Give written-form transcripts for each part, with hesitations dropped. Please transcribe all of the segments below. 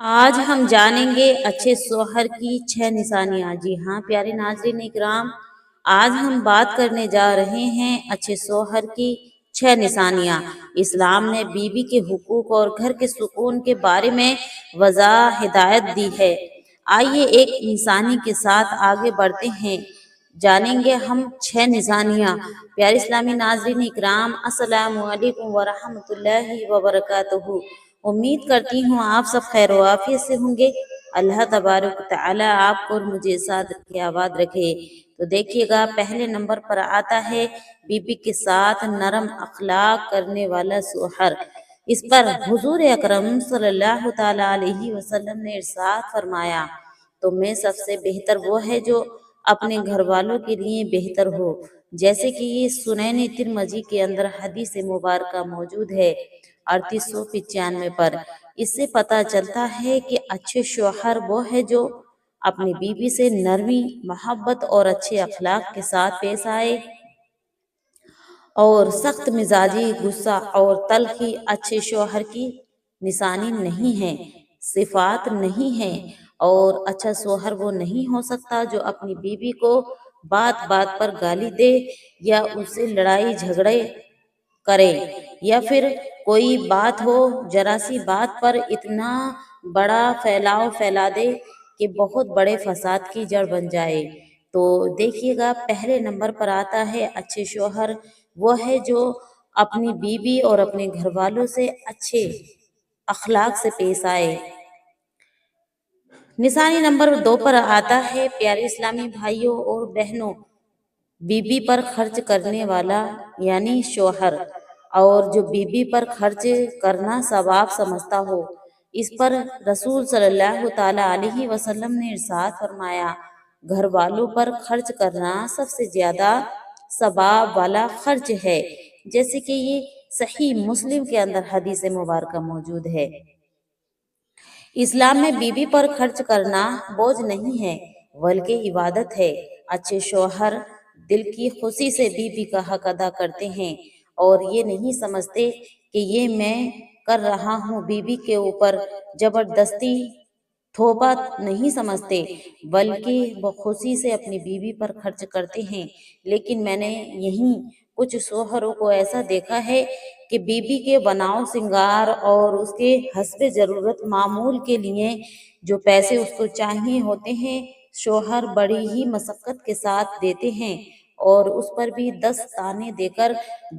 آج ہم جانیں گے اچھے شوہر کی 6 نشانیاں۔ جی ہاں پیارے ناظرین اکرام، آج ہم بات کرنے جا رہے ہیں اچھے شوہر کی 6 نشانیاں۔ اسلام نے بیوی کے حقوق اور گھر کے سکون کے بارے میں واضح ہدایت دی ہے۔ آئیے ایک نشانی کے ساتھ آگے بڑھتے ہیں، جانیں گے ہم 6 نشانیاں۔ پیارے اسلامی ناظرین اکرام، السلام علیکم ورحمۃ اللہ وبرکاتہ۔ امید کرتی ہوں آپ سب خیر و عافیت سے ہوں گے۔ اللہ تبارک و تعالی آپ کو اور مجھے ساتھ رکھے، آباد رکھے۔ تو دیکھیے گا، پہلے نمبر پر آتا ہے بیوی کے ساتھ نرم اخلاق کرنے والا شوہر۔ اس پر حضور اکرم صلی اللہ تعالی علیہ وسلم نے ارشاد فرمایا، تو میں سب سے بہتر وہ ہے جو اپنے گھر والوں کے لیے بہتر ہو، جیسے کہ یہ سنن ترمذی کے اندر حدیث مبارکہ موجود ہے 3895 پر۔ اس سے پتہ چلتا ہے کہ اچھے شوہر وہ ہے جو اپنی بیوی سے نرمی، محبت اور اچھے اخلاق کے ساتھ پیش آئے، اور سخت مزاجی، غصہ اور تلخی اچھے شوہر کی نشانی نہیں ہے، صفات نہیں ہے۔ اور اچھا شوہر وہ نہیں ہو سکتا جو اپنی بیوی کو بات بات پر گالی دے، یا اس سے لڑائی جھگڑے کرے، یا پھر کوئی بات ہو، ذرا سی بات پر اتنا بڑا پھیلاؤ پھیلا دے کہ بہت بڑے فساد کی جڑ بن جائے۔ تو دیکھیے گا، پہلے نمبر پر آتا ہے اچھے شوہر وہ ہے جو اپنی بیوی اور اپنے گھر والوں سے اچھے اخلاق سے پیش آئے۔ نشانی نمبر 2 پر آتا ہے پیارے اسلامی بھائیوں اور بہنوں، بیوی پر خرچ کرنے والا یعنی شوہر، اور جو بیوی پر خرچ کرنا ثواب سمجھتا ہو۔ اس پر رسول صلی اللہ تعالی علیہ وسلم نے ارشاد فرمایا، گھر والوں پر خرچ کرنا سب سے زیادہ ثواب والا خرچ ہے، جیسے کہ یہ صحیح مسلم کے اندر حدیث مبارکہ موجود ہے۔ اسلام میں بیوی پر خرچ کرنا بوجھ نہیں ہے بلکہ عبادت ہے۔ اچھے شوہر دل کی خوشی سے بیوی کا حق ادا کرتے ہیں، اور یہ نہیں سمجھتے کہ یہ میں کر رہا ہوں، بیوی کے اوپر زبردستی تھوپا نہیں سمجھتے، بلکہ وہ خوشی سے اپنی بیوی پر خرچ کرتے ہیں۔ لیکن میں نے یہیں کچھ شوہروں کو ایسا دیکھا ہے کہ بیوی کے بناؤ سنگار اور اس کے حسب ضرورت معمول کے لیے جو پیسے اس کو چاہیے ہوتے ہیں، شوہر بڑی ہی مشقت کے ساتھ دیتے ہیں، اور اس پر بھی 10 تانے دے کر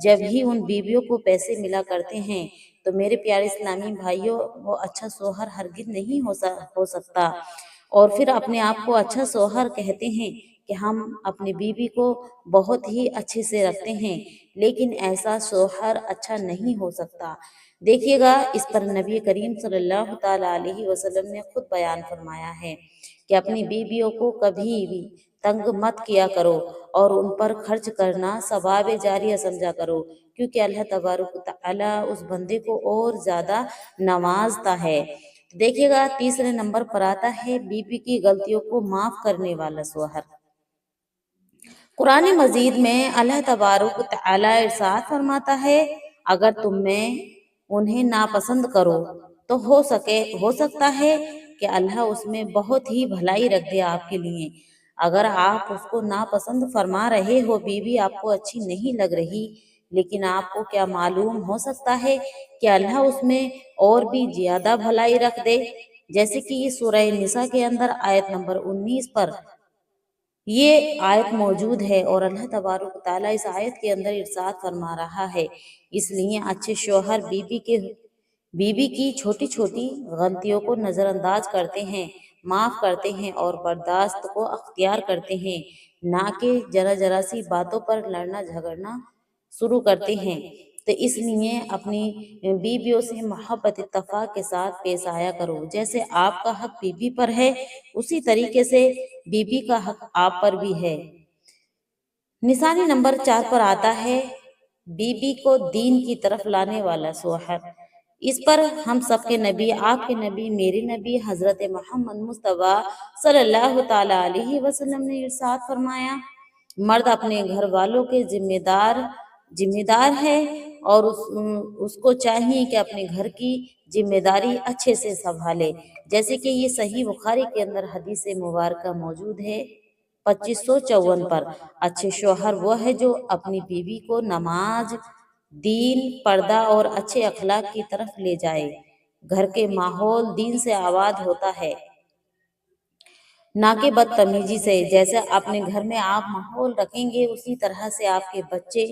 جب ہی ان بیویوں کو پیسے ملا کرتے ہیں۔ تو میرے پیارے اسلامی بھائیوں، وہ اچھا شوہر ہرگز نہیں ہو سکتا۔ اور پھر اپنے آپ کو اچھا شوہر کہتے ہیں کہ ہم اپنی بیوی کو بہت ہی اچھے سے رکھتے ہیں، لیکن ایسا شوہر اچھا نہیں ہو سکتا۔ دیکھیے گا، اس پر نبی کریم صلی اللہ تعالی علیہ وسلم نے خود بیان فرمایا ہے کہ اپنی بیویوں کو کبھی بھی تنگ مت کیا کرو، اور ان پر خرچ کرنا ثواب جاریہ سمجھا کرو، کیونکہ اللہ تبارک و تعالی اس بندے کو اور زیادہ نوازتا ہے۔ دیکھیے گا، تیسرے نمبر پر آتا ہے بیوی کی غلطیوں کو معاف کرنے والا شوہر۔ قرآن مجید میں اللہ تبارک و تعالی ارشاد فرماتا ہے، اگر تم میں انہیں ناپسند کرو تو ہو سکتا ہے کہ اللہ اس میں بہت ہی بھلائی رکھ دے آپ کے لیے۔ اگر آپ اس کو ناپسند فرما رہے ہو، بیوی آپ کو اچھی نہیں لگ رہی، لیکن آپ کو کیا معلوم، ہو سکتا ہے کہ اللہ اس میں اور بھی زیادہ بھلائی رکھ دے، جیسے کہ یہ سورہ نساء کے اندر آیت نمبر 19 پر یہ آیت موجود ہے، اور اللہ تبارک و تعالیٰ اس آیت کے اندر ارشاد فرما رہا ہے۔ اس لیے اچھے شوہر بیوی کی چھوٹی چھوٹی غلطیوں کو نظر انداز کرتے ہیں، معاف کرتے ہیں اور برداشت کو اختیار کرتے ہیں، نہ کہ ذرا سی باتوں پر لڑنا جھگڑنا شروع کرتے ہیں۔ تو اس لیے اپنی بیویوں سے محبت اتفاق کے ساتھ پیش آیا کرو، جیسے آپ کا حق بیوی پر ہے، اسی طریقے سے بیوی کا حق آپ پر بھی ہے۔ نشانی نمبر 4 پر آتا ہے بیوی کو دین کی طرف لانے والا شوہر۔ اس پر ہم سب کے نبی، آپ کے نبی، میرے نبی حضرت محمد مصطفیٰ صلی اللہ تعالی علیہ وسلم نے ارشاد فرمایا، مرد اپنے گھر والوں کے ذمہ دار ہے، اور اس کو چاہیے کہ اپنے گھر کی ذمہ داری اچھے سے سنبھالے، جیسے کہ یہ صحیح بخاری کے اندر حدیث مبارکہ موجود ہے 2554 پر، اچھے شوہر وہ ہے جو اپنی بیوی کو نماز، دین، پردہ اور اچھے اخلاق کی طرف لے جائے۔ گھر کے ماحول دین سے آباد ہوتا ہے، نہ کہ بدتمیزی سے۔ جیسے اپنے گھر میں آپ ماحول رکھیں گے اسی طرح سے آپ کے بچے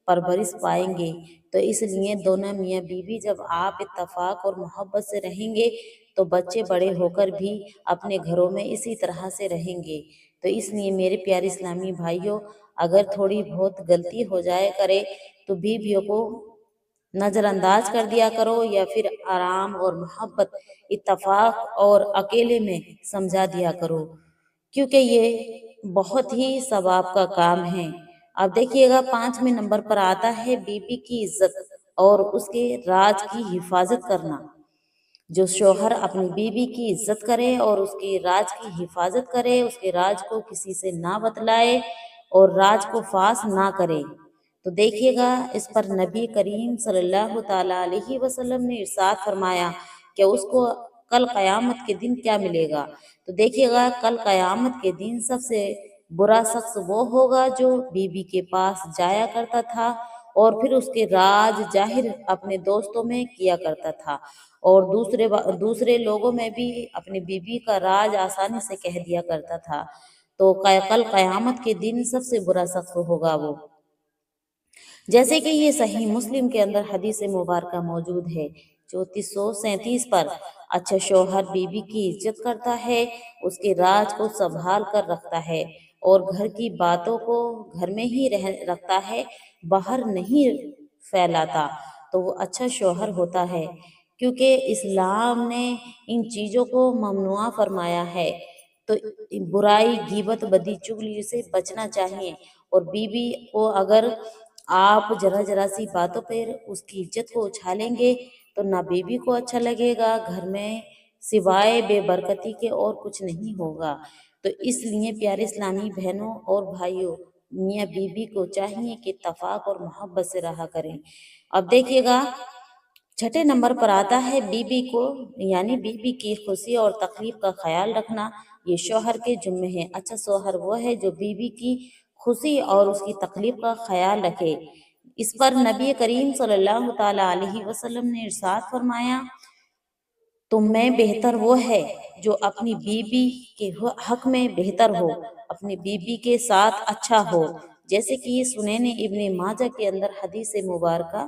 پرورش پائیں گے۔ تو اس لیے دونوں میاں بیوی جب آپ اتفاق اور محبت سے رہیں گے تو بچے بڑے ہو کر بھی اپنے گھروں میں اسی طرح سے رہیں گے۔ تو اس لیے میرے پیارے اسلامی بھائیوں، اگر تھوڑی بہت غلطی ہو جائے کرے تو بیویوں کو نظر انداز کر دیا کرو، یا پھر آرام اور محبت، اتفاق اور اکیلے میں سمجھا دیا کرو، کیونکہ یہ بہت ہی ثواب کا کام ہے۔ اب دیکھیے گا 5ویں نمبر پر آتا ہے بیوی کی عزت اور اس کے راز کی حفاظت کرنا۔ جو شوہر اپنی بیوی کی عزت کرے اور اس کے راز کی حفاظت کرے، اس کے راز کو کسی سے نہ بتلائے اور راز کو فاش نہ کرے، تو دیکھیے گا اس پر نبی کریم صلی اللہ تعالیٰ علیہ وسلم نے ارشاد فرمایا کہ اس کو کل قیامت کے دن کیا ملے گا۔ تو دیکھیے گا کل قیامت کے دن سب سے برا شخص وہ ہوگا جو بیوی کے پاس جایا کرتا تھا اور پھر اس کے راز ظاہر اپنے دوستوں میں کیا کرتا تھا، اور دوسرے لوگوں میں بھی اپنی بیوی کا راز آسانی سے کہہ دیا کرتا تھا۔ تو کل قیامت کے دن سب سے برا شخص ہوگا وہ، جیسے کہ یہ صحیح مسلم کے اندر حدیث مبارکہ موجود ہے 3437 پر، اچھا شوہر بیوی کی عزت کرتا ہے، اس کے راز کو سنبھال کر رکھتا ہے اور گھر کی باتوں کو گھر میں ہی رکھتا ہے، باہر نہیں پھیلاتا، تو وہ اچھا شوہر ہوتا ہے، کیونکہ اسلام نے ان چیزوں کو ممنوع فرمایا ہے۔ تو برائی، غیبت، بدی، چغلی سے بچنا چاہیے، اور بیوی کو اگر آپ ذرا سی باتوں پر اس کی عزت کو اچھالیں گے تو نہ بیوی کو اچھا لگے گا، گھر میں سوائے بے برکتی کے اور کچھ نہیں ہوگا۔ تو اس لیے پیارے اسلامی بہنوں اور بھائیوں، میاں بیوی کو چاہیے کہ اتفاق اور محبت سے رہا کریں۔ اب دیکھیے گا 6 نمبر پر آتا ہے بیوی کو، یعنی بیوی کی خوشی اور تکلیف کا خیال رکھنا، یہ شوہر کے ذمہ ہے۔ اچھا شوہر وہ ہے جو بیوی کی خوشی اور اس کی تکلیف کا خیال رکھے۔ اس پر نبی کریم صلی اللہ تعالیٰ علیہ وسلم نے ارشاد فرمایا، تم میں بہتر وہ ہے جو اپنی بیوی کے حق میں بہتر ہو، اپنی بیوی کے ساتھ اچھا ہو، جیسے کہ یہ سنن ابن ماجہ کے اندر حدیث مبارکہ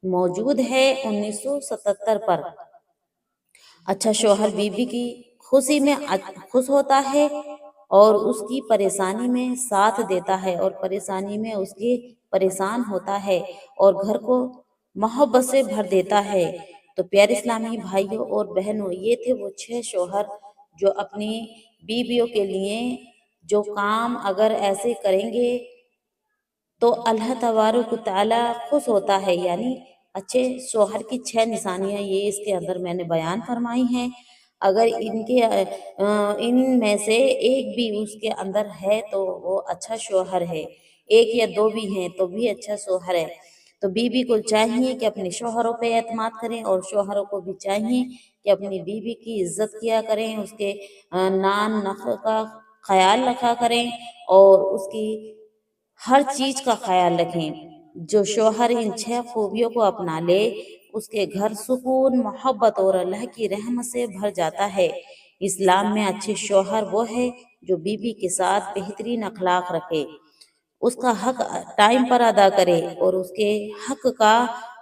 موجود ہے 1977 پر۔ اچھا شوہر بیوی کی خوشی میں خوش ہوتا ہے اور اس کی پریشانی میں ساتھ دیتا ہے، اور پریشانی میں اس کے پریشان ہوتا ہے اور گھر کو محبت سے بھر دیتا ہے۔ تو پیارے اسلامی بھائیوں اور بہنوں، یہ تھے وہ 6 شوہر جو اپنی بیویوں کے لیے جو کام اگر ایسے کریں گے تو اللہ تبارک و تعالیٰ خوش ہوتا ہے۔ یعنی اچھے شوہر کی 6 نشانیاں یہ اس کے اندر میں نے بیان فرمائی ہیں۔ اگر ان میں سے ایک بھی اس کے اندر ہے تو وہ اچھا شوہر ہے، 1 یا 2 بھی ہیں تو بھی اچھا شوہر ہے۔ تو بیوی کو چاہیے کہ اپنے شوہروں پہ اعتماد کریں، اور شوہروں کو بھی چاہیے کہ اپنی بیوی کی عزت کیا کریں، اس کے نان نخ کا خیال رکھا کریں اور اس کی ہر چیز کا خیال رکھیں۔ جو شوہر ان 6 خوبیوں کو اپنا لے اس کے گھر سکون، محبت اور اللہ کی رحمت سے بھر جاتا ہے۔ اسلام میں اچھے شوہر وہ ہے جو بیوی کے ساتھ بہترین اخلاق رکھے، اس کا حق ٹائم پر ادا کرے اور اس کے حق کا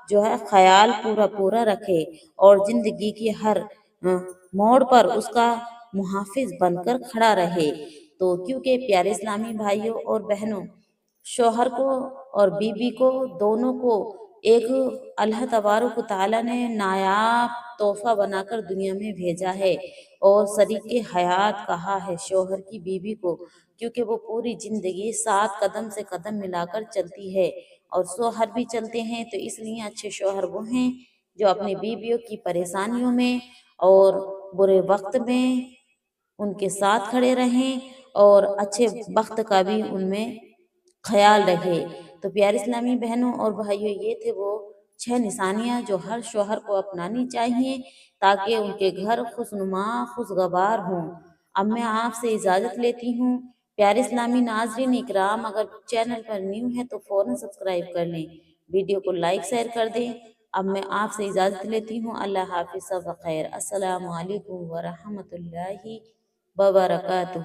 جو ہے خیال پورا رکھے، اور زندگی کی ہر موڑ پر اس کا محافظ بن کر کھڑا رہے۔ تو کیونکہ پیارے اسلامی بھائیوں اور بہنوں، شوہر کو اور بیوی کو دونوں کو ایک اللہ تبارک و تعالیٰ نے نایاب تحفہ بنا کر دنیا میں بھیجا ہے، اور شریک حیات کہا ہے شوہر کی بیوی کو، کیونکہ وہ پوری زندگی ساتھ قدم سے قدم ملا کر چلتی ہے اور شوہر بھی چلتے ہیں۔ تو اس لیے اچھے شوہر وہ ہیں جو اپنی بیویوں کی پریشانیوں میں اور برے وقت میں ان کے ساتھ کھڑے رہیں اور اچھے وقت کا بھی ان میں خیال رکھے۔ تو پیارے اسلامی بہنوں اور بھائیوں، یہ تھے وہ 6 نشانیاں جو ہر شوہر کو اپنانی چاہیے تاکہ ان کے گھر خوشنما خوشگوار ہوں۔ اب میں آپ سے اجازت لیتی ہوں۔ پیارے اسلامی ناظرین اکرام، اگر چینل پر نیو ہے تو فوراً سبسکرائب کر لیں، ویڈیو کو لائک شیئر کر دیں۔ اب میں آپ سے اجازت لیتی ہوں۔ اللہ حافظ و خیر۔ السلام علیکم ورحمۃ اللہ وبرکاتہ۔